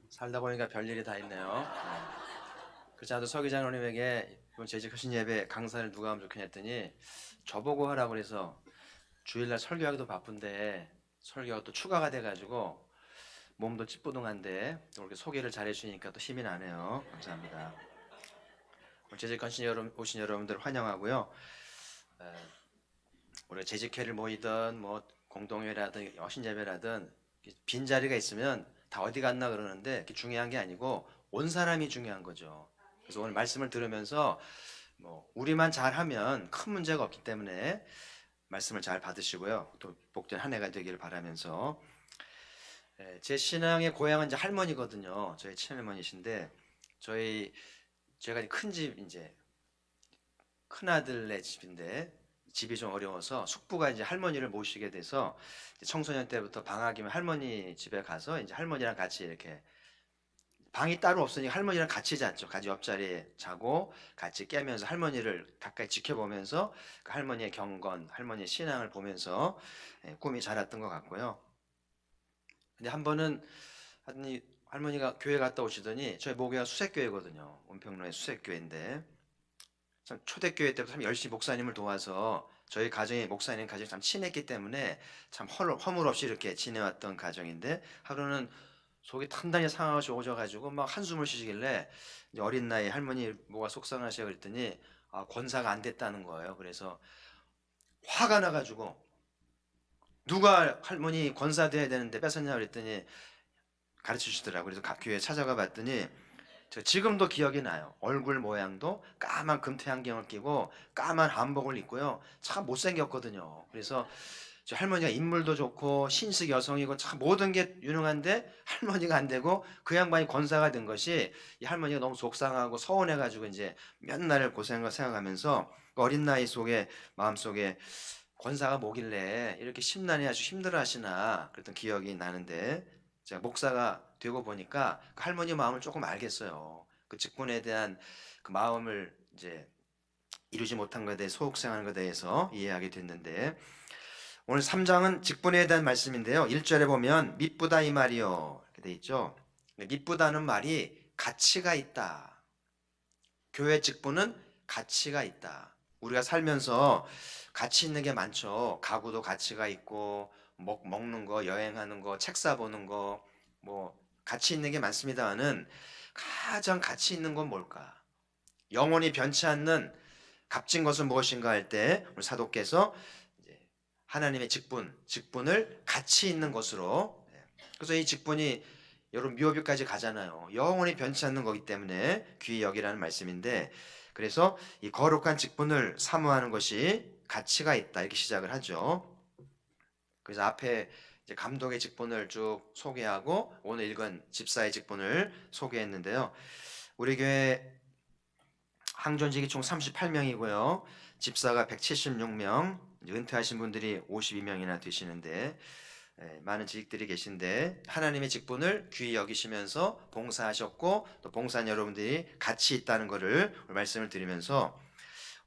살다 보니까 별일이 다 있네요. 그렇지 않아도 서 기장님에게 이번 재직核신 예배 강사를 누가 하면 좋겠냐 했더니 저보고 하라고 그래서 주일날 설교하기도 바쁜데 설교가 또 추가가 돼가지고 몸도 찌뿌둥한데 이렇게 소개를 잘 해주시니까 또 힘이 나네요. 감사합니다. 재직 헌신 오신 여러분들 환영하고요. 우리가 재직회를 모이든 뭐 공동회라든 헌신예배라든 빈 자리가 있으면 다 어디 갔나 그러는데 그게 중요한 게 아니고 온 사람이 중요한 거죠. 그래서 오늘 말씀을 들으면서 뭐 우리만 잘하면 큰 문제가 없기 때문에 말씀을 잘 받으시고요. 또 복된 한 해가 되기를 바라면서 제 신앙의 고향은 이제 할머니거든요. 저희 친할머니신데 제가 큰 집 이제 큰 아들네 집인데 집이 좀 어려워서 숙부가 이제 할머니를 모시게 돼서 청소년 때부터 방학이면 할머니 집에 가서 이제 할머니랑 같이 이렇게 방이 따로 없으니까 할머니랑 같이 잤죠. 같이 옆자리에 자고 같이 깨면서 할머니를 가까이 지켜보면서 그 할머니의 경건, 할머니의 신앙을 보면서 꿈이 자랐던 것 같고요. 근데 한 번은 하더니 할머니가 교회 갔다 오시더니 저희 모교가 수색교회거든요. 온평로의 수색교회인데 참 초대교회 때부터 참 열심히 목사님을 도와서 저희 가정이 목사님 가정이 참 친했기 때문에 참 허물 없이 이렇게 지내왔던 가정인데 하루는 속이 단단히 상하셔 오셔가지고 막 한숨을 쉬시길래 이제 어린 나이에 할머니 뭐가 속상하셔 그랬더니 권사가 안 됐다는 거예요. 그래서 화가 나가지고 누가 할머니 권사 돼야 되는데 뺏었냐 그랬더니 가르쳐 주시더라고요. 그래서 각 교회 찾아가 봤더니 저 지금도 기억이 나요. 얼굴 모양도 까만 금태 안경을 끼고 까만 한복을 입고요. 참 못생겼거든요. 그래서 저 할머니가 인물도 좋고 신식 여성이고 참 모든 게 유능한데 할머니가 안 되고 그 양반이 권사가 된 것이 이 할머니가 너무 속상하고 서운해가지고 이제 맨날 고생을 생각하면서 어린 나이 속에 마음속에 권사가 뭐길래 이렇게 심란해 아주 힘들어 하시나 그랬던 기억이 나는데 제가 목사가 되고 보니까 그 할머니 마음을 조금 알겠어요. 그 직분에 대한 그 마음을 이제 이루지 못한 것에 대해 소극생하는 것에 대해서 이해하게 됐는데 오늘 3장은 직분에 대한 말씀인데요. 1절에 보면 미쁘다 이 말이요 이렇게 돼 있죠. 미쁘다는 말이 가치가 있다. 교회 직분은 가치가 있다. 우리가 살면서 가치 있는 게 많죠. 가구도 가치가 있고 먹는 거, 여행하는 거, 책 사보는 거, 뭐 가치 있는 게 많습니다만은 가장 가치 있는 건 뭘까? 영원히 변치 않는 값진 것은 무엇인가 할 때 우리 사도께서 이제 하나님의 직분을 가치 있는 것으로 그래서 이 직분이 여러분 묘비까지 가잖아요. 영원히 변치 않는 거기 때문에 귀히 여기라는 말씀인데 그래서 이 거룩한 직분을 사모하는 것이 가치가 있다 이렇게 시작을 하죠. 그래서 앞에 이제 감독의 직분을 쭉 소개하고 오늘 읽은 집사의 직분을 소개했는데요. 우리 교회 항존직이 총 38명이고요. 집사가 176명, 은퇴하신 분들이 52명이나 되시는데 많은 직들이 계신데 하나님의 직분을 귀히 여기시면서 봉사하셨고 또 봉사한 여러분들이 같이 있다는 것을 말씀을 드리면서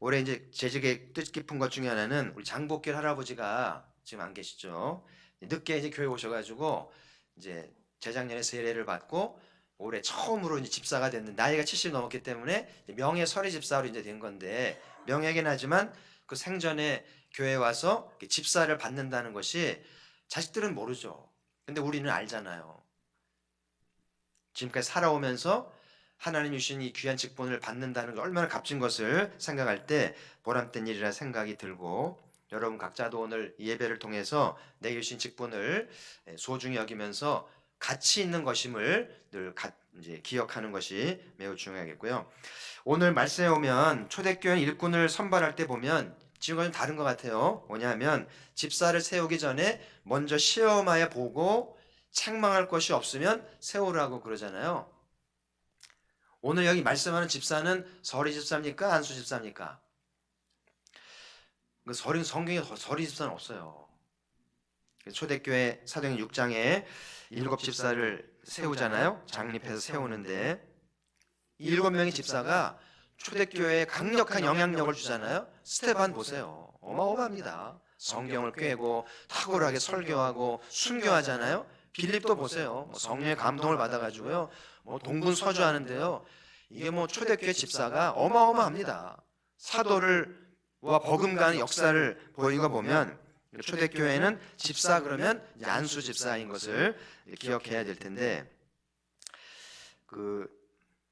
올해 이제 재직의 뜻깊은 것 중에 하나는 우리 장복길 할아버지가 지금 안 계시죠. 늦게 이제 교회 오셔가지고 이제 재작년에 세례를 받고 올해 처음으로 이제 집사가 됐는데 나이가 70 넘었기 때문에 명예 서리 집사로 이제 된 건데 명예긴 하지만 그 생전에 교회 와서 집사를 받는다는 것이 자식들은 모르죠. 근데 우리는 알잖아요. 지금까지 살아오면서 하나님 주신 이 귀한 직분을 받는다는 게 얼마나 값진 것을 생각할 때 보람된 일이라 생각이 들고 여러분 각자도 오늘 이 예배를 통해서 내게 주신 직분을 소중히 여기면서 가치 있는 것임을 늘 이제 기억하는 것이 매우 중요하겠고요. 오늘 말씀에 오면 초대교회 일꾼을 선발할 때 보면 지금과 좀 다른 것 같아요. 뭐냐면 집사를 세우기 전에 먼저 시험하여 보고 책망할 것이 없으면 세우라고 그러잖아요. 오늘 여기 말씀하는 집사는 서리 집사입니까? 안수 집사입니까? 성경에 서리 집사는 없어요. 초대교회 사도행 6장에 7집사를 세우잖아요. 장립해서 세우는데 7명의 집사가 초대교회에 강력한 영향력을 주잖아요. 스테반 보세요. 어마어마합니다. 성경을 꿰고 탁월하게 설교하고 순교하잖아요. 빌립도 보세요. 성령의 감동을 받아가지고요. 동분서주하는데요. 이게 초대교회 집사가 어마어마합니다. 사도를와 버금가는 역사를 보이는 거 보면 초대교회는 집사 그러면 안수 집사인 것을 기억해야 될 텐데,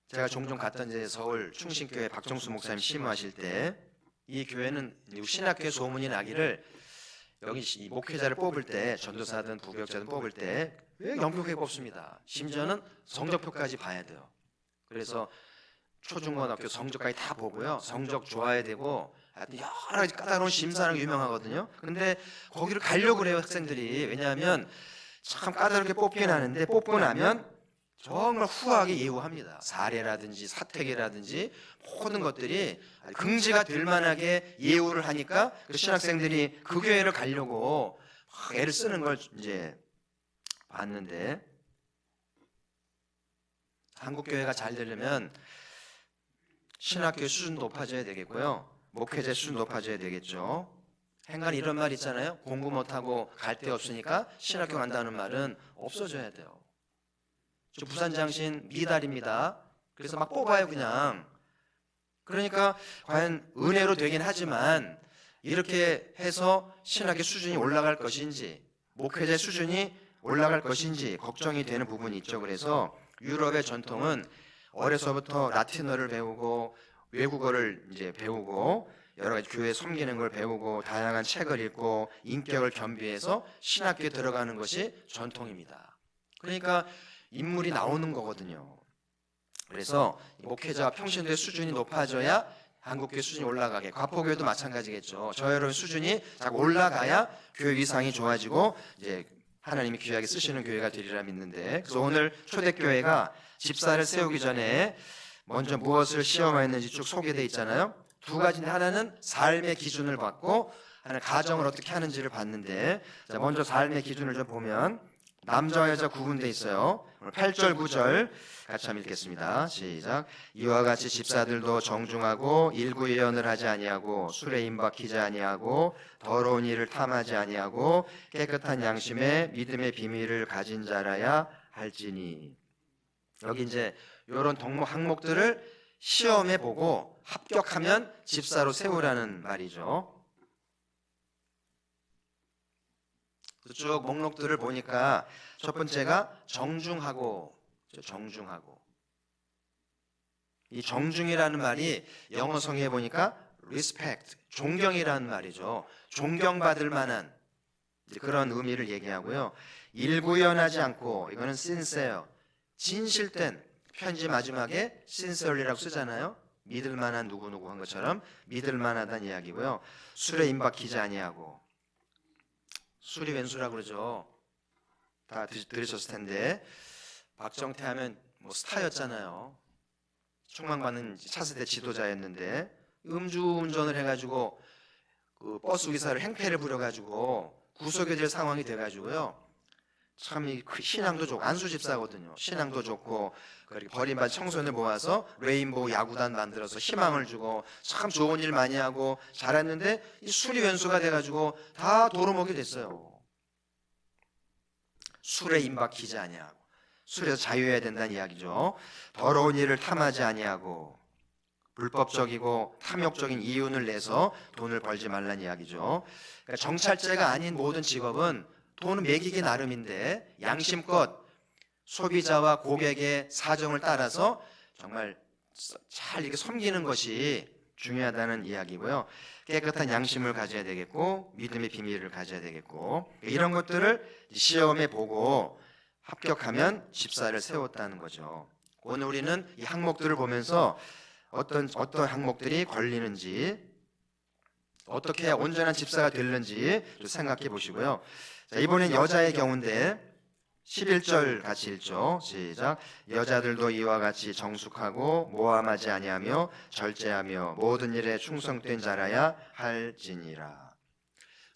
제가 종종 갔던 이제 서울 충신교회 박정수 목사님 심우하실 때 이 교회는 신학교에 소문이 나기를 여기 이 목회자를 뽑을 때, 전도사든 부교역자든 뽑을 때 왜 영표회 뽑습니다. 심지어는 성적표까지 봐야 돼요. 그래서 초중고등학교 성적까지 다 보고요. 성적 좋아야 되고 여러 가지 까다로운 심사는 유명하거든요. 근데 거기를 가려고 그래요, 학생들이. 왜냐하면 참 까다롭게 뽑긴 하는데 뽑고 나면 정말 후하게 예우합니다. 사례라든지 사택이라든지 모든 것들이 긍지가 될 만하게 예우를 하니까 그 신학생들이 그 교회를 가려고 막 애를 쓰는 걸 이제 봤는데, 한국 교회가 잘 되려면 신학교 수준 높아져야 되겠고요. 목회자 수준 높아져야 되겠죠. 행간 이런 말 있잖아요. 공부 못하고 갈 데 없으니까 신학교 간다는 말은 없어져야 돼요. 저 부산장신 미달입니다. 그래서 막 뽑아요, 그냥. 그러니까 과연 은혜로 되긴 하지만 이렇게 해서 신학의 수준이 올라갈 것인지, 목회자의 수준이 올라갈 것인지 걱정이 되는 부분이 있죠. 그래서 유럽의 전통은 어려서부터 라틴어를 배우고 외국어를 이제 배우고 여러 가지 교회 섬기는 걸 배우고 다양한 책을 읽고 인격을 겸비해서 신학교에 들어가는 것이 전통입니다. 그러니까 인물이 나오는 거거든요. 그래서 목회자와 평신도의 수준이 높아져야 한국교회 수준이 올라가게, 과포교회도 마찬가지겠죠. 저 여러분 수준이 자꾸 올라가야 교회 위상이 좋아지고 이제 하나님이 귀하게 쓰시는 교회가 되리라 믿는데, 그래서 오늘 초대교회가 집사를 세우기 전에 먼저 무엇을 시험하였는지 쭉 소개되어 있잖아요. 두 가지인데, 하나는 삶의 기준을 받고 하나는 가정을 어떻게 하는지를 봤는데, 자, 먼저 삶의 기준을 좀 보면 남자와 여자 구분되어 있어요. 오늘 8절 9절 같이 한번 읽겠습니다. 시작. 이와 같이 집사들도 정중하고 일구예언을 하지 아니하고 술에 임박히지 아니하고 더러운 일을 탐하지 아니하고 깨끗한 양심에 믿음의 비밀을 가진 자라야 할지니. 여기 이제 이런 항목들을 시험해 보고 합격하면 집사로 세우라는 말이죠. 쭉 목록들을 보니까 첫 번째가 정중하고. 이 정중이라는 말이 영어 성에 보니까 respect, 존경이라는 말이죠. 존경받을 만한 그런 의미를 얘기하고요. 일구연하지 않고, 이거는 sincere, 진실된, 편지 마지막에 sincerely라고 쓰잖아요. 믿을 만한 누구누구 한 것처럼 믿을 만하다는 이야기고요. 술에 임박히지 아니하고, 술이 왼수라고 그러죠. 다 들으셨을 텐데, 박정태 하면 스타였잖아요. 충망받는 차세대 지도자였는데 음주운전을 해가지고 그 버스 기사를 행패를 부려가지고 구속이 될 상황이 돼가지고요. 참 이 신앙도 좋고, 안수 집사거든요. 신앙도 좋고 그렇게 버림받은 청소년을 모아서 레인보우 야구단 만들어서 희망을 주고 참 좋은 일 많이 하고 잘했는데 이 술이 왼수가 돼가지고 다 도루묵이 됐어요. 술에 임박히지 아니하고, 술에서 자유해야 된다는 이야기죠. 더러운 일을 탐하지 아니하고, 불법적이고 탐욕적인 이윤을 내서 돈을 벌지 말라는 이야기죠. 그러니까 정찰제가 아닌 모든 직업은 돈을 매기기 나름인데 양심껏 소비자와 고객의 사정을 따라서 정말 잘 이렇게 섬기는 것이 중요하다는 이야기고요. 깨끗한 양심을 가져야 되겠고 믿음의 비밀을 가져야 되겠고, 이런 것들을 시험해 보고 합격하면 집사를 세웠다는 거죠. 오늘 우리는 이 항목들을 보면서 어떤 항목들이 걸리는지, 어떻게 해야 온전한 집사가 되는지 생각해 보시고요. 자, 이번엔 여자의 경우인데 11절 같이 읽죠. 시작. 여자들도 이와 같이 정숙하고 모함하지 아니하며 절제하며 모든 일에 충성된 자라야 할지니라.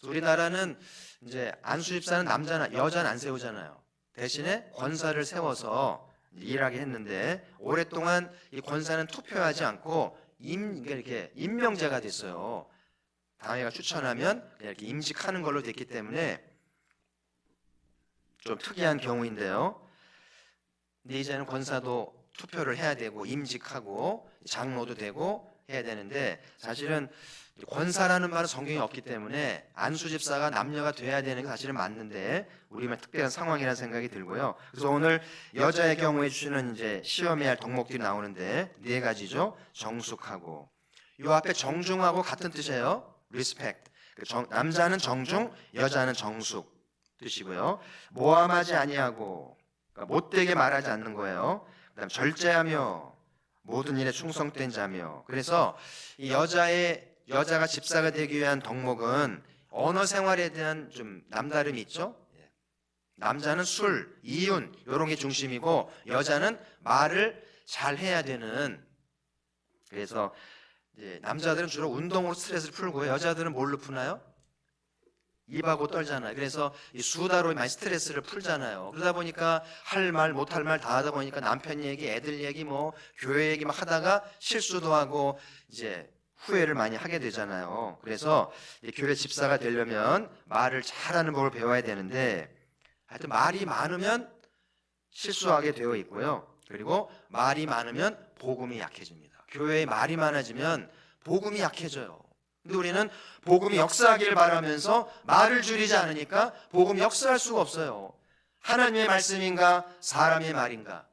우리나라는 이제 안수집사는 남자나 여자는 안 세우잖아요. 대신에 권사를 세워서 일하게 했는데, 오랫동안 이 권사는 투표하지 않고 이렇게 임명제가 됐어요. 당회가 추천하면 이렇게 임직하는 걸로 됐기 때문에 좀 특이한 경우인데요. 근데 이제는 권사도 투표를 해야 되고 임직하고 장로도 되고 해야 되는데, 사실은 권사라는 말은 성경에 없기 때문에 안수 집사가 남녀가 돼야 되는 게 사실은 맞는데 우리만 특별한 상황이라는 생각이 들고요. 그래서 오늘 여자의 경우에 주시는 이제 시험해야 할 덕목들이 나오는데 4가지죠. 정숙하고, 요 앞에 정중하고 같은 뜻이에요. respect. 남자는 정중, 여자는 정숙 뜻이고요. 모함하지 아니하고, 그러니까 못되게 말하지 않는 거예요. 그다음 절제하며 모든 일에 충성된 자며. 그래서 이 여자가 집사가 되기 위한 덕목은 언어 생활에 대한 좀 남다름이 있죠. 남자는 술, 이윤 이런 게 중심이고 여자는 말을 잘 해야 되는. 그래서 이제 남자들은 주로 운동으로 스트레스를 풀고요. 여자들은 뭘로 푸나요? 입하고 떨잖아요. 그래서 이 수다로 많이 스트레스를 풀잖아요. 그러다 보니까 할 말 못할 말 다 하다 보니까 남편 얘기, 애들 얘기, 뭐 교회 얘기 막 하다가 실수도 하고 이제 후회를 많이 하게 되잖아요. 그래서 교회 집사가 되려면 말을 잘하는 법을 배워야 되는데, 하여튼 말이 많으면 실수하게 되어 있고요. 그리고 말이 많으면 복음이 약해집니다. 교회에 말이 많아지면 복음이 약해져요. 근데 우리는 복음이 역사하기를 바라면서 말을 줄이지 않으니까 복음이 역사할 수가 없어요. 하나님의 말씀인가 사람의 말인가?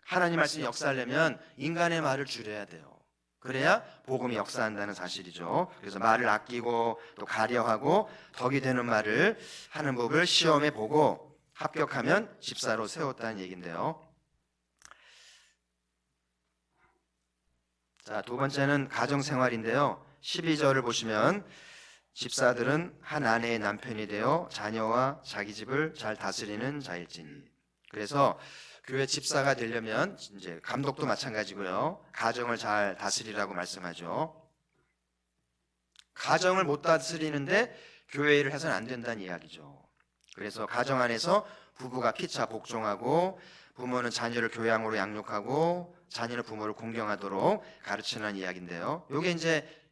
하나님의 말씀이 역사하려면 인간의 말을 줄여야 돼요. 그래야 복음이 역사한다는 사실이죠. 그래서 말을 아끼고 또 가려하고 덕이 되는 말을 하는 법을 시험해 보고 합격하면 집사로 세웠다는 얘기인데요. 자, 2번째는 가정생활인데요. 12절을 보시면 집사들은 한 아내의 남편이 되어 자녀와 자기 집을 잘 다스리는 자일지니. 그래서 교회 집사가 되려면 이제 감독도 마찬가지고요. 가정을 잘 다스리라고 말씀하죠. 가정을 못 다스리는데 교회 일을 해서는 안 된다는 이야기죠. 그래서 가정 안에서 부부가 피차 복종하고 부모는 자녀를 교양으로 양육하고 자녀는 부모를 공경하도록 가르치는 이야기인데요. 이게 이제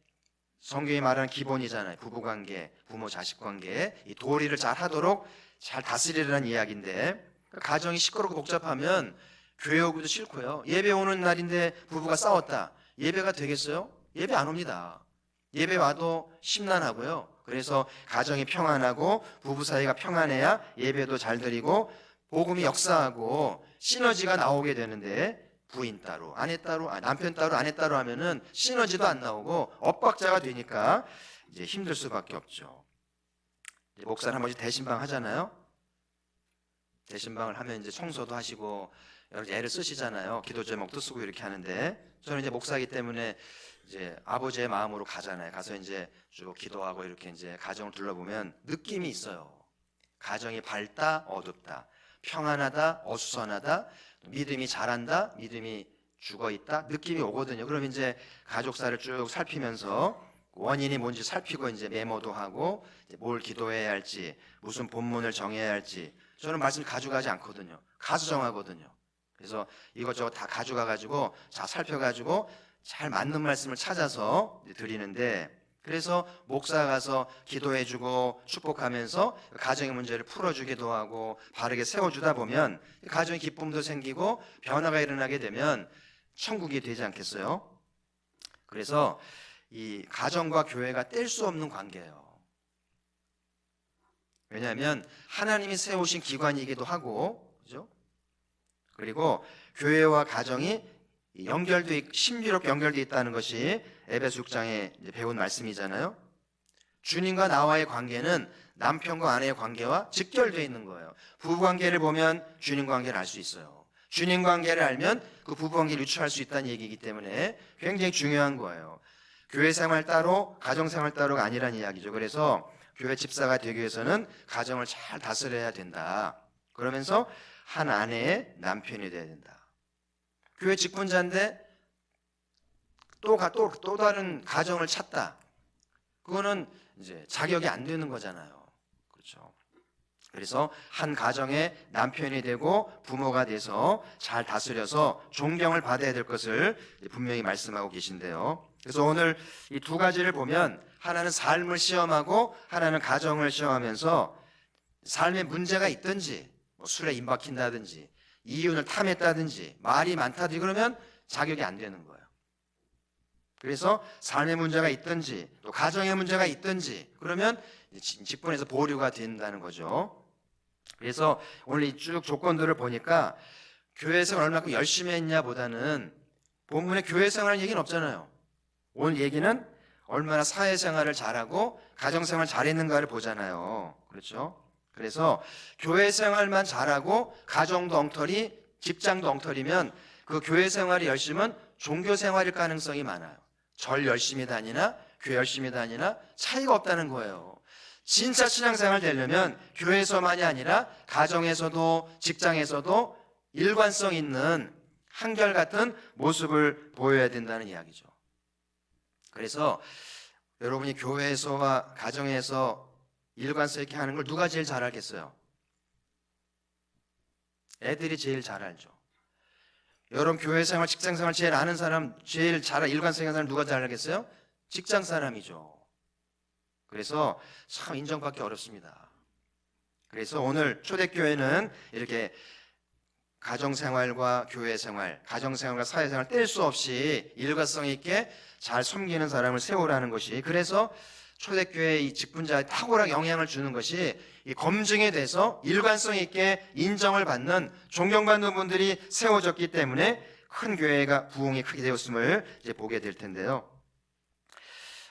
성경이 말하는 기본이잖아요. 부부관계, 부모 자식 관계, 이 도리를 잘 하도록 잘 다스리라는 이야기인데, 가정이 시끄럽고 복잡하면 교회 오기도 싫고요. 예배 오는 날인데 부부가 싸웠다. 예배가 되겠어요? 예배 안 옵니다. 예배 와도 심란하고요. 그래서 가정이 평안하고 부부 사이가 평안해야 예배도 잘 드리고 복음이 역사하고 시너지가 나오게 되는데, 부인 따로, 아내 따로, 남편 따로, 아내 따로 하면은 시너지도 안 나오고 엇박자가 되니까 이제 힘들 수밖에 없죠. 목사는 한 번씩 대신방 하잖아요. 대신방을 하면 이제 청소도 하시고 여러 애를 쓰시잖아요. 기도 제목도 쓰고 이렇게 하는데, 저는 이제 목사이기 때문에 이제 아버지의 마음으로 가잖아요. 가서 이제 쭉 기도하고 이렇게 이제 가정을 둘러보면 느낌이 있어요. 가정이 밝다, 어둡다, 평안하다, 어수선하다, 믿음이 자란다, 믿음이 죽어있다, 느낌이 오거든요. 그럼 이제 가족사를 쭉 살피면서 원인이 뭔지 살피고 이제 메모도 하고 이제 뭘 기도해야 할지, 무슨 본문을 정해야 할지. 저는 말씀 가져가지 않거든요. 가서 정하거든요. 그래서 이것저것 다 가져가가지고 잘 살펴가지고 잘 맞는 말씀을 찾아서 드리는데, 그래서 목사가 가서 기도해주고 축복하면서 가정의 문제를 풀어주기도 하고 바르게 세워주다 보면 가정의 기쁨도 생기고 변화가 일어나게 되면 천국이 되지 않겠어요? 그래서 이 가정과 교회가 뗄 수 없는 관계예요. 왜냐하면 하나님이 세우신 기관이기도 하고, 그죠? 그리고 교회와 가정이 신비롭게 연결되어 있다는 것이 에베소 6장에 배운 말씀이잖아요. 주님과 나와의 관계는 남편과 아내의 관계와 직결되어 있는 거예요. 부부관계를 보면 주님 관계를 알 수 있어요. 주님 관계를 알면 그 부부관계를 유추할 수 있다는 얘기이기 때문에 굉장히 중요한 거예요. 교회 생활 따로 가정 생활 따로가 아니라는 이야기죠. 그래서 교회 집사가 되기 위해서는 가정을 잘 다스려야 된다. 그러면서 한 아내의 남편이 돼야 된다. 교회 직분자인데 또 다른 가정을 찾다. 그거는 이제 자격이 안 되는 거잖아요. 그렇죠. 그래서 한 가정의 남편이 되고 부모가 돼서 잘 다스려서 존경을 받아야 될 것을 분명히 말씀하고 계신데요. 그래서 오늘 이 2가지를 보면 하나는 삶을 시험하고 하나는 가정을 시험하면서 삶에 문제가 있든지 뭐 술에 임박힌다든지 이윤을 탐했다든지 말이 많다든지 그러면 자격이 안 되는 거예요. 그래서 삶의 문제가 있든지 또 가정의 문제가 있든지 그러면 직분에서 보류가 된다는 거죠. 그래서 오늘 이 쭉 조건들을 보니까 교회 생활 얼마큼 열심히 했냐 보다는 본문에 교회 생활 얘기는 없잖아요. 오늘 얘기는 얼마나 사회생활을 잘하고 가정생활 잘했는가를 보잖아요. 그렇죠? 그래서 교회 생활만 잘하고 가정도 엉터리, 직장도 엉터리면 그 교회 생활이 열심은 종교 생활일 가능성이 많아요. 절 열심히 다니나 교회 열심히 다니나 차이가 없다는 거예요. 진짜 신앙생활 되려면 교회에서만이 아니라 가정에서도 직장에서도 일관성 있는 한결같은 모습을 보여야 된다는 이야기죠. 그래서 여러분이 교회에서와 가정에서 일관성 있게 하는 걸 누가 제일 잘 알겠어요? 애들이 제일 잘 알죠. 여러분 교회 생활, 직장 생활 제일 아는 사람, 제일 잘 일관성 있는 사람 누가 잘 알겠어요? 직장 사람이죠. 그래서 참 인정받기 어렵습니다. 그래서 오늘 초대교회는 이렇게 가정생활과 교회생활, 가정생활과 사회생활 뗄 수 없이 일관성 있게 잘 섬기는 사람을 세우라는 것이, 그래서 초대교회의 이 직분자에 탁월하게 영향을 주는 것이 이 검증에 대해서 일관성 있게 인정을 받는, 존경받는 분들이 세워졌기 때문에 큰 교회가 부흥이 크게 되었음을 이제 보게 될 텐데요.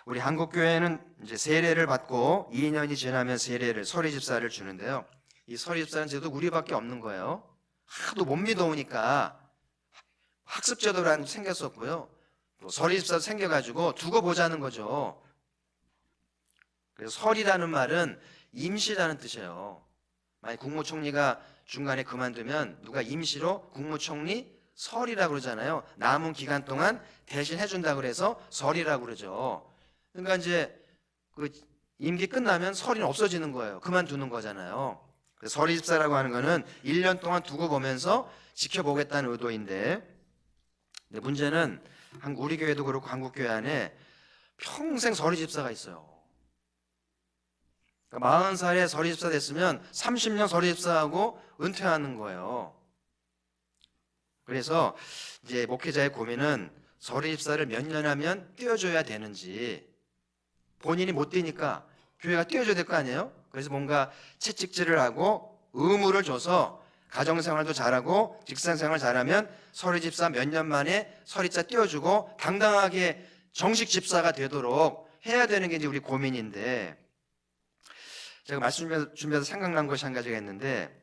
우리 한국교회는 이제 세례를 받고 2년이 지나면 세례를, 서리집사를 주는데요. 이 서리집사는 제도 우리밖에 없는 거예요. 하도 못 믿어오니까 학습제도라는 게 생겼었고요. 또 서리집사도 생겨가지고 두고 보자는 거죠. 그래서 설이라는 말은 임시라는 뜻이에요. 만약 국무총리가 중간에 그만두면 누가 임시로 국무총리 설이라고 그러잖아요. 남은 기간 동안 대신 해준다고 그래서 설이라고 그러죠. 그러니까 이제 그 임기 끝나면 설이는 없어지는 거예요. 그만두는 거잖아요. 그래서 서리집사라고 하는 거는 1년 동안 두고 보면서 지켜보겠다는 의도인데, 근데 문제는 우리 교회도 그렇고 한국교회 안에 평생 서리집사가 있어요. 그러니까 40살에 서리집사 됐으면 30년 서리집사하고 은퇴하는 거예요. 그래서 이제 목회자의 고민은 서리집사를 몇 년 하면 띄워줘야 되는지, 본인이 못 뛰니까 교회가 띄워줘야 될 거 아니에요? 그래서 뭔가 채찍질을 하고 의무를 줘서 가정생활도 잘하고 직장생활 잘하면 서리집사 몇 년 만에 서리자 띄워주고 당당하게 정식 집사가 되도록 해야 되는 게 이제 우리 고민인데, 제가 말씀 준비해서 생각난 것이 한 가지가 있는데,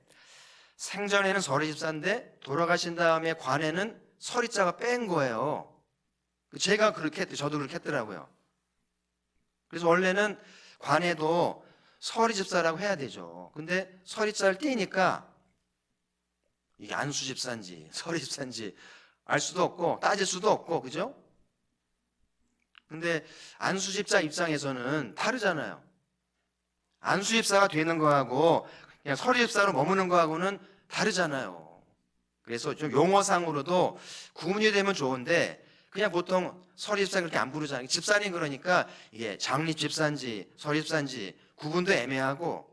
생전에는 서리집사인데 돌아가신 다음에 관에는 서리자가 뺀 거예요. 제가 그렇게 했더니 저도 그렇게 했더라고요. 그래서 원래는 관에도 서리집사라고 해야 되죠. 근데 서리자를 띄니까 이게 안수집사인지 서리집사인지 알 수도 없고 따질 수도 없고, 그죠? 근데 안수집사 입장에서는 다르잖아요. 안수집사가 되는 거하고 그냥 서리집사로 머무는 거하고는 다르잖아요. 그래서 좀 용어상으로도 구분이 되면 좋은데 그냥 보통 서리집사 그렇게 안 부르잖아요. 집사님 그러니까 이게 장립집사인지 서리집사인지 구분도 애매하고,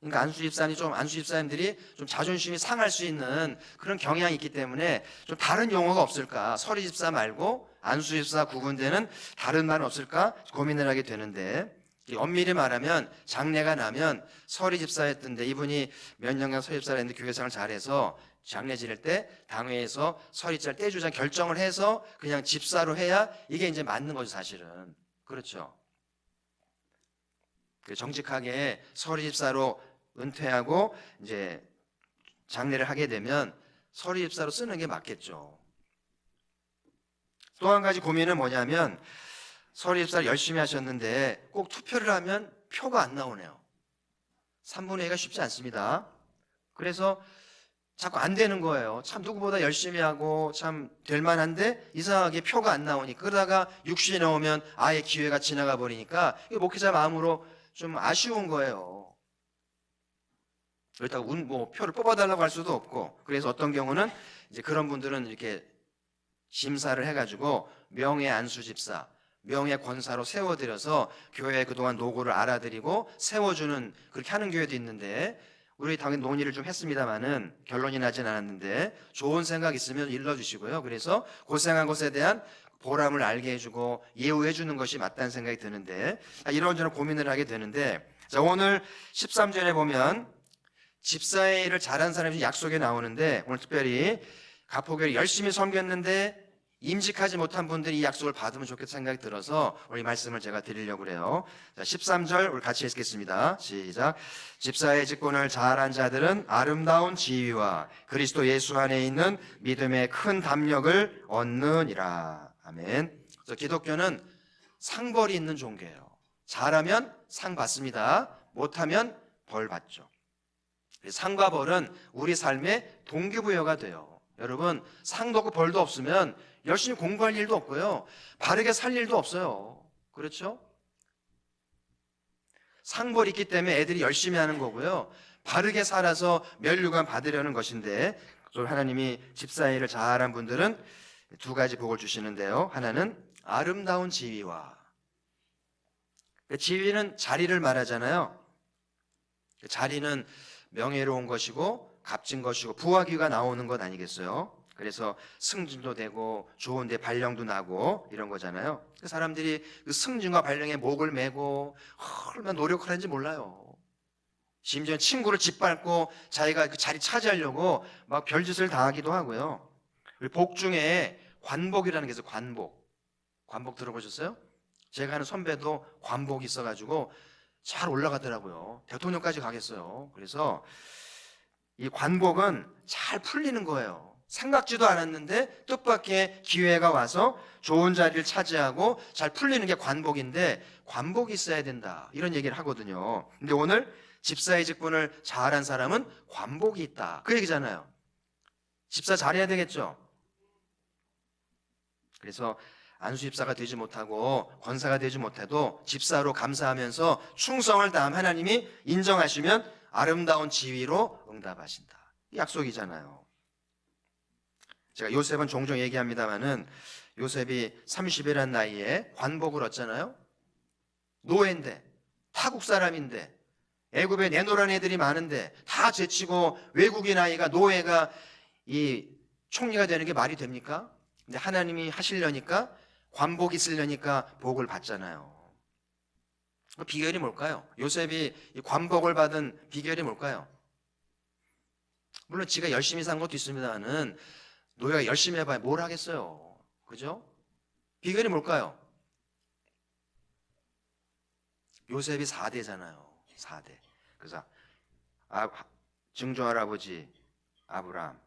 그러니까 안수집사님들이 좀 자존심이 상할 수 있는 그런 경향이 있기 때문에 좀 다른 용어가 없을까, 서리집사 말고 안수집사 구분되는 다른 말은 없을까 고민을 하게 되는데, 엄밀히 말하면 장례가 나면 서리집사였던데 이분이 몇 년간 서리집사를 했는데 교회생활을 잘해서 장례 지낼 때 당회에서 서리자를 떼주자 결정을 해서 그냥 집사로 해야 이게 이제 맞는 거죠, 사실은. 그렇죠. 정직하게 서리집사로 은퇴하고 이제 장례를 하게 되면 서리집사로 쓰는 게 맞겠죠. 또 한 가지 고민은 뭐냐면, 서리집사를 열심히 하셨는데 꼭 투표를 하면 표가 안 나오네요. 3분의 2가 쉽지 않습니다. 그래서 자꾸 안 되는 거예요. 참 누구보다 열심히 하고 참 될 만한데 이상하게 표가 안 나오니까, 그러다가 60이 넘으면 아예 기회가 지나가 버리니까 목회자 마음으로 좀 아쉬운 거예요. 그렇다고 표를 뽑아달라고 할 수도 없고, 그래서 어떤 경우는 이제 그런 분들은 이렇게 심사를 해가지고 명예 안수 집사, 명예 권사로 세워드려서 교회에 그동안 노고를 알아드리고 세워주는, 그렇게 하는 교회도 있는데, 우리 당연히 논의를 좀 했습니다만은 결론이 나진 않았는데, 좋은 생각 있으면 일러주시고요. 그래서 고생한 것에 대한 보람을 알게 해주고 예우해 주는 것이 맞다는 생각이 드는데, 이런저런 고민을 하게 되는데, 자, 오늘 13절에 보면 집사의 일을 잘한 사람이 약속에 나오는데, 오늘 특별히 가포교를 열심히 섬겼는데 임직하지 못한 분들이 이 약속을 받으면 좋겠다 생각이 들어서 오늘 이 말씀을 제가 드리려고 그래요. 자, 13절 우리 같이 읽겠습니다. 시작. 집사의 직분을 잘한 자들은 아름다운 지위와 그리스도 예수 안에 있는 믿음의 큰 담력을 얻느니라. 아멘. 그래서 기독교는 상벌이 있는 종교예요. 잘하면 상 받습니다. 못하면 벌 받죠. 상과 벌은 우리 삶의 동기부여가 돼요. 여러분, 상도 없고 벌도 없으면 열심히 공부할 일도 없고요, 바르게 살 일도 없어요. 그렇죠? 상벌이 있기 때문에 애들이 열심히 하는 거고요, 바르게 살아서 면류관 받으려는 것인데, 하나님이 집사일을 잘한 분들은 두 가지 복을 주시는데요. 하나는 아름다운 지위와, 지위는 자리를 말하잖아요. 자리는 명예로운 것이고 값진 것이고 부하기가 나오는 것 아니겠어요? 그래서 승진도 되고 좋은데 발령도 나고 이런 거잖아요. 사람들이 그 승진과 발령에 목을 매고 얼마나 노력을 하는지 몰라요. 심지어 친구를 짓밟고 자기가 그 자리 차지하려고 막 별짓을 다 하기도 하고요. 복 중에 관복이라는 게 있어요. 관복 들어보셨어요? 제가 아는 선배도 관복이 있어가지고 잘 올라가더라고요. 대통령까지 가겠어요. 그래서 이 관복은 잘 풀리는 거예요. 생각지도 않았는데 뜻밖의 기회가 와서 좋은 자리를 차지하고 잘 풀리는 게 관복인데, 관복이 있어야 된다, 이런 얘기를 하거든요. 근데 오늘 집사의 직분을 잘한 사람은 관복이 있다, 그 얘기잖아요. 집사 잘해야 되겠죠. 그래서 안수 집사가 되지 못하고 권사가 되지 못해도 집사로 감사하면서 충성을 다한 하나님이 인정하시면 아름다운 지위로 응답하신다, 이 약속이잖아요. 제가 요셉은 종종 얘기합니다마는 요셉이 30이라는 나이에 관복을 얻잖아요. 노예인데, 타국 사람인데, 애굽에 내놓으라는 애들이 많은데 다 제치고 외국인 아이가, 노예가 이 총리가 되는 게 말이 됩니까? 근데 하나님이 하시려니까, 관복이 있으려니까 복을 받잖아요. 그 비결이 뭘까요? 요셉이 이 관복을 받은 비결이 뭘까요? 물론 지가 열심히 산 것도 있습니다만은 노예가 열심히 해봐야 뭘 하겠어요. 그죠? 비결이 뭘까요? 요셉이 4대잖아요. 4대. 그래서 증조 할아버지 아브라함,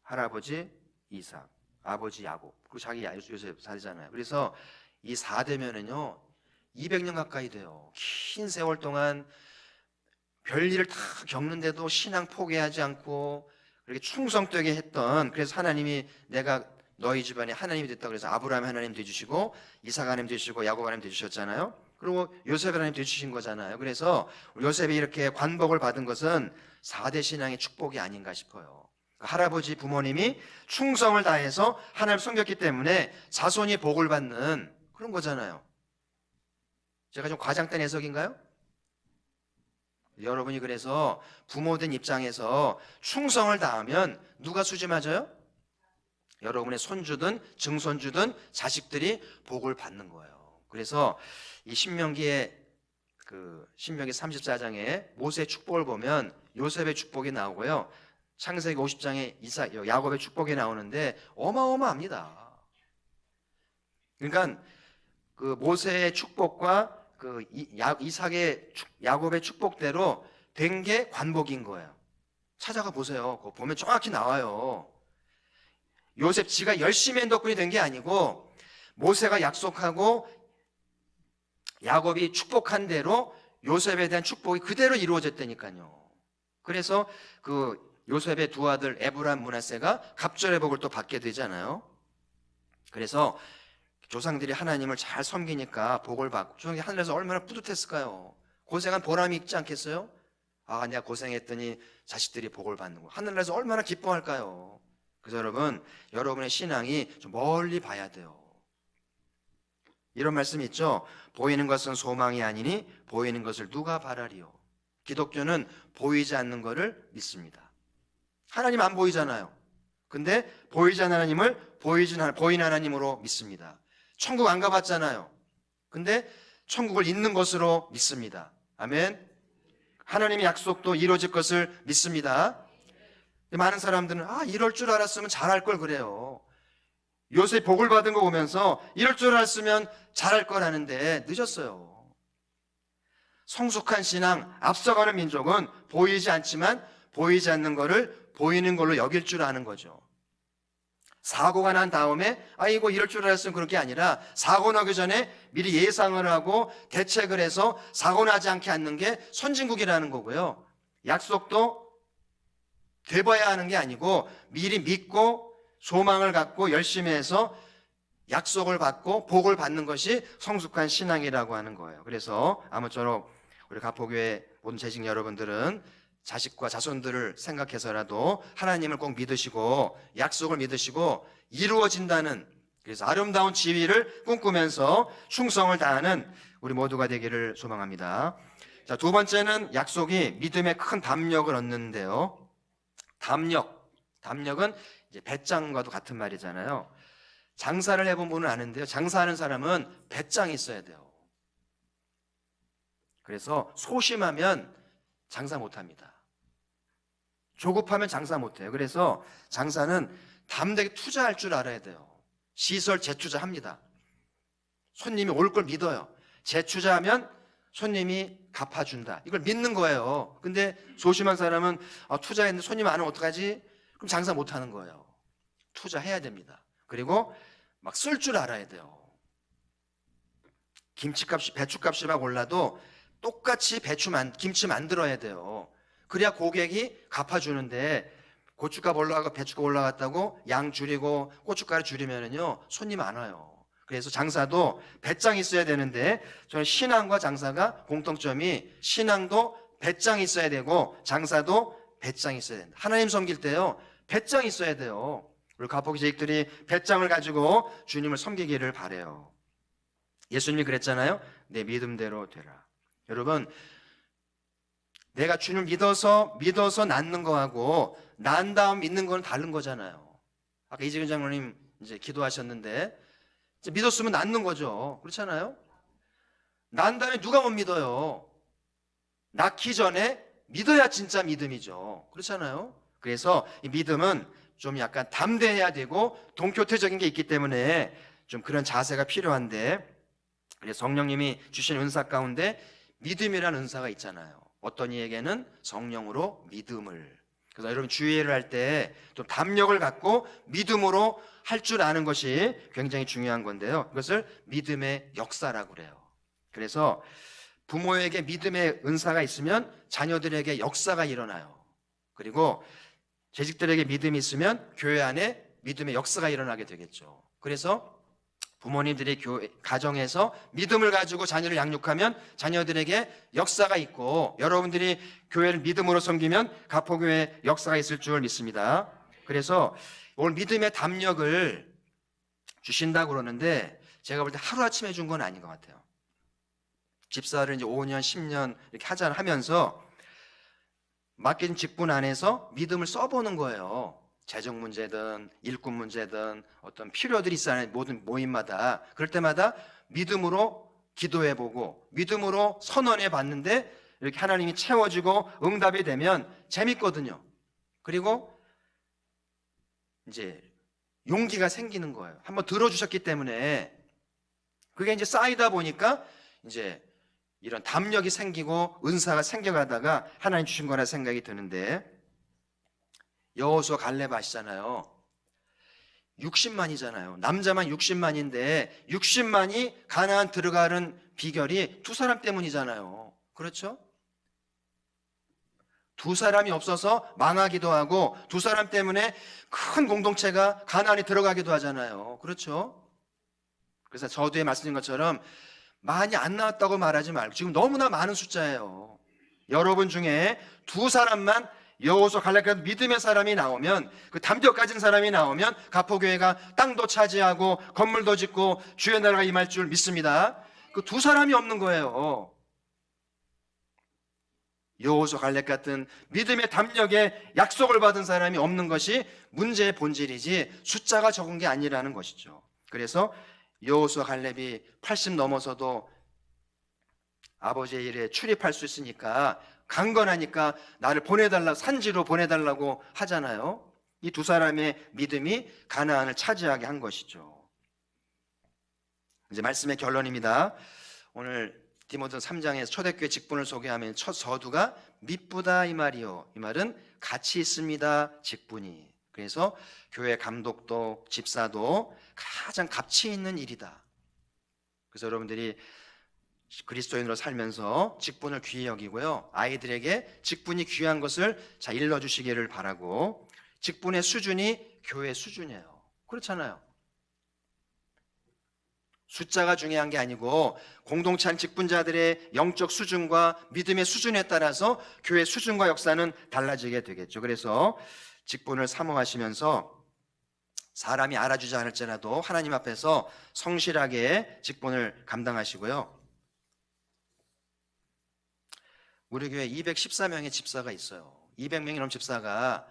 할아버지 이삭, 아버지 야곱, 그리고 자기 요셉 4대잖아요. 그래서 이 4대면은요 200년 가까이 돼요. 긴 세월 동안 별일을 다 겪는데도 신앙 포기하지 않고 그렇게 충성되게 했던, 그래서 하나님이 내가 너희 집안에 하나님이 됐다고 그래서 아브라함 하나님 되주시고 이삭 하나님 되주시고 야곱 하나님 되주셨잖아요. 그리고 요셉 하나님 되주신 거잖아요. 그래서 요셉이 이렇게 관복을 받은 것은 4대 신앙의 축복이 아닌가 싶어요. 할아버지 부모님이 충성을 다해서 하나님을 섬겼기 때문에 자손이 복을 받는 그런 거잖아요. 제가 좀 과장된 해석인가요? 여러분이 그래서 부모된 입장에서 충성을 다하면 누가 수지 맞아요? 여러분의 손주든 증손주든 자식들이 복을 받는 거예요. 그래서 이 신명기 34장에 모세의 축복을 보면 요셉의 축복이 나오고요, 창세기 50장에 야곱의 축복이 나오는데 어마어마합니다. 그러니까 그 모세의 축복과 그 이삭의 야곱의 축복대로 된 게 관복인 거예요. 찾아가 보세요. 그거 보면 정확히 나와요. 요셉 지가 열심히 한 덕분이 된 게 아니고 모세가 약속하고 야곱이 축복한 대로 요셉에 대한 축복이 그대로 이루어졌다니까요. 그래서 그 요셉의 두 아들 에브람, 므낫세가 갑절의 복을 또 받게 되잖아요. 그래서 조상들이 하나님을 잘 섬기니까 복을 받고, 조상이 하늘에서 얼마나 뿌듯했을까요? 고생한 보람이 있지 않겠어요? 아, 내가 고생했더니 자식들이 복을 받는 거, 하늘에서 얼마나 기뻐할까요? 그래서 여러분의 신앙이 좀 멀리 봐야 돼요. 이런 말씀이 있죠. 보이는 것은 소망이 아니니 보이는 것을 누가 바라리요. 기독교는 보이지 않는 것을 믿습니다. 하나님 안 보이잖아요. 근데 보이지 않는 하나님을 보이는 하나님으로 믿습니다. 천국 안 가봤잖아요. 근데 천국을 있는 것으로 믿습니다. 아멘. 하나님의 약속도 이루어질 것을 믿습니다. 많은 사람들은 이럴 줄 알았으면 잘할 걸 그래요. 요새 복을 받은 거 보면서 이럴 줄 알았으면 잘할 거라는데 늦었어요. 성숙한 신앙, 앞서가는 민족은 보이지 않지만 보이지 않는 거를 보이는 걸로 여길 줄 아는 거죠. 사고가 난 다음에 이거 이럴 줄 알았으면 그런 게 아니라 사고 나기 전에 미리 예상을 하고 대책을 해서 사고 나지 않게 하는 게 선진국이라는 거고요. 약속도 돼봐야 하는 게 아니고 미리 믿고 소망을 갖고 열심히 해서 약속을 받고 복을 받는 것이 성숙한 신앙이라고 하는 거예요. 그래서 아무쪼록 우리 가포교회 모든 재직 여러분들은 자식과 자손들을 생각해서라도 하나님을 꼭 믿으시고 약속을 믿으시고 이루어진다는, 그래서 아름다운 지위를 꿈꾸면서 충성을 다하는 우리 모두가 되기를 소망합니다. 자, 두 번째는 약속이 믿음의 큰 담력을 얻는데요. 담력은 이제 배짱과도 같은 말이잖아요. 장사를 해본 분은 아는데요. 장사하는 사람은 배짱이 있어야 돼요. 그래서 소심하면 장사 못합니다. 조급하면 장사 못해요. 그래서 장사는 담대하게 투자할 줄 알아야 돼요. 시설 재투자합니다. 손님이 올 걸 믿어요. 재투자하면 손님이 갚아준다. 이걸 믿는 거예요. 근데 소심한 사람은 투자했는데 손님 안 오면 어떡하지? 그럼 장사 못하는 거예요. 투자해야 됩니다. 그리고 막 쓸 줄 알아야 돼요. 김치값이, 배추값이 막 올라도 똑같이 김치 만들어야 돼요. 그래야 고객이 갚아주는데 고춧값 올라가고 배추값 올라갔다고 양 줄이고 고춧가루 줄이면은요 손님 안 와요. 그래서 장사도 배짱이 있어야 되는데 저는 신앙과 장사가 공통점이 신앙도 배짱이 있어야 되고 장사도 배짱이 있어야 된다. 하나님 섬길 때요 배짱이 있어야 돼요. 우리 가포기 재직들이 배짱을 가지고 주님을 섬기기를 바라요. 예수님이 그랬잖아요. 내 믿음대로 되라. 여러분, 내가 주님을 믿어서 낳는 거하고 난 다음 믿는 거는 다른 거잖아요. 아까 이재근 장로님 이제 기도하셨는데 이제 믿었으면 낳는 거죠. 그렇잖아요. 난 다음에 누가 못 믿어요? 낳기 전에 믿어야 진짜 믿음이죠. 그렇잖아요. 그래서 이 믿음은 좀 약간 담대해야 되고 동교태적인 게 있기 때문에 좀 그런 자세가 필요한데, 그래서 성령님이 주신 은사 가운데 믿음이라는 은사가 있잖아요. 어떤 이에게는 성령으로 믿음을. 그래서 여러분 주의를 할 때 좀 담력을 갖고 믿음으로 할 줄 아는 것이 굉장히 중요한 건데요. 그것을 믿음의 역사라고 그래요. 그래서 부모에게 믿음의 은사가 있으면 자녀들에게 역사가 일어나요. 그리고 재직들에게 믿음이 있으면 교회 안에 믿음의 역사가 일어나게 되겠죠. 그래서 부모님들이 가정에서 믿음을 가지고 자녀를 양육하면 자녀들에게 역사가 있고, 여러분들이 교회를 믿음으로 섬기면 가포교회 역사가 있을 줄 믿습니다. 그래서 오늘 믿음의 담력을 주신다고 그러는데 제가 볼 때 하루아침에 준 건 아닌 것 같아요. 집사를 이제 5년, 10년 이렇게 하면서 맡긴 직분 안에서 믿음을 써보는 거예요. 재정 문제든 일꾼 문제든 어떤 필요들이 있어야 하는 모든 모임마다, 그럴 때마다 믿음으로 기도해보고 믿음으로 선언해 봤는데 이렇게 하나님이 채워지고 응답이 되면 재밌거든요. 그리고 이제 용기가 생기는 거예요. 한번 들어주셨기 때문에 그게 이제 쌓이다 보니까 이제 이런 담력이 생기고 은사가 생겨가다가 하나님 주신 거라 생각이 드는데, 여호수아 갈렙 아시잖아요. 60만이잖아요. 남자만 60만인데 60만이 가나안 들어가는 비결이 두 사람 때문이잖아요. 그렇죠? 두 사람이 없어서 망하기도 하고 두 사람 때문에 큰 공동체가 가나안에 들어가기도 하잖아요. 그렇죠? 그래서 저도에 말씀드린 것처럼 많이 안 나왔다고 말하지 말고 지금 너무나 많은 숫자예요. 여러분 중에 두 사람만 여호수아 갈렙과 믿음의 사람이 나오면, 그 담력 가진 사람이 나오면 가포교회가 땅도 차지하고 건물도 짓고 주의 나라가 임할 줄 믿습니다. 그 두 사람이 없는 거예요. 여호수아 갈렙 같은 믿음의 담력에 약속을 받은 사람이 없는 것이 문제의 본질이지 숫자가 적은 게 아니라는 것이죠. 그래서 여호수아 갈렙이 80 넘어서도 아버지의 일에 출입할 수 있으니까, 강건하니까 나를 보내달라고, 산지로 보내달라고 하잖아요. 이 두 사람의 믿음이 가나안을 차지하게 한 것이죠. 이제 말씀의 결론입니다. 오늘 디모데 3장에서 초대교회 직분을 소개하면 첫 서두가 미쁘다 이 말이요. 이 말은 가치 있습니다, 직분이. 그래서 교회 감독도 집사도 가장 가치 있는 일이다. 그래서 여러분들이 그리스도인으로 살면서 직분을 귀히 여기고요, 아이들에게 직분이 귀한 것을 잘 일러주시기를 바라고, 직분의 수준이 교회 수준이에요. 그렇잖아요. 숫자가 중요한 게 아니고 공동체 한 직분자들의 영적 수준과 믿음의 수준에 따라서 교회 수준과 역사는 달라지게 되겠죠. 그래서 직분을 사모하시면서 사람이 알아주지 않을지라도 하나님 앞에서 성실하게 직분을 감당하시고요. 우리 교회 214명의 집사가 있어요. 200명이 넘는 집사가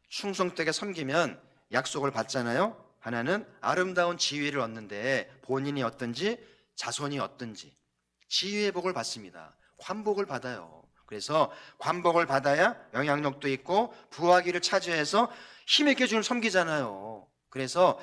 충성되게 섬기면 약속을 받잖아요. 하나는 아름다운 지위를 얻는데, 본인이 어떤지 자손이 어떤지 지위의 복을 받습니다. 관복을 받아요. 그래서 관복을 받아야 영향력도 있고 부하기를 차지해서 힘있게 주를 섬기잖아요. 그래서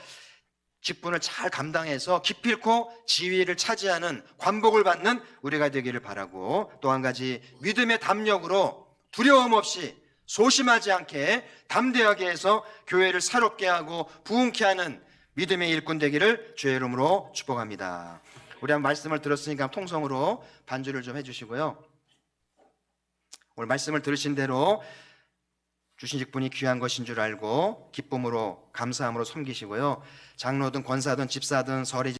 직분을 잘 감당해서 기필코 지위를 차지하는, 관복을 받는 우리가 되기를 바라고, 또 한 가지 믿음의 담력으로 두려움 없이 소심하지 않게 담대하게 해서 교회를 새롭게 하고 부흥케 하는 믿음의 일꾼 되기를 주의 이름으로 축복합니다. 우리 한 말씀을 들었으니까 통성으로 반주를 좀 해주시고요. 오늘 말씀을 들으신 대로 주신 직분이 귀한 것인 줄 알고 기쁨으로 감사함으로 섬기시고요. 장로든 권사든 집사든 서리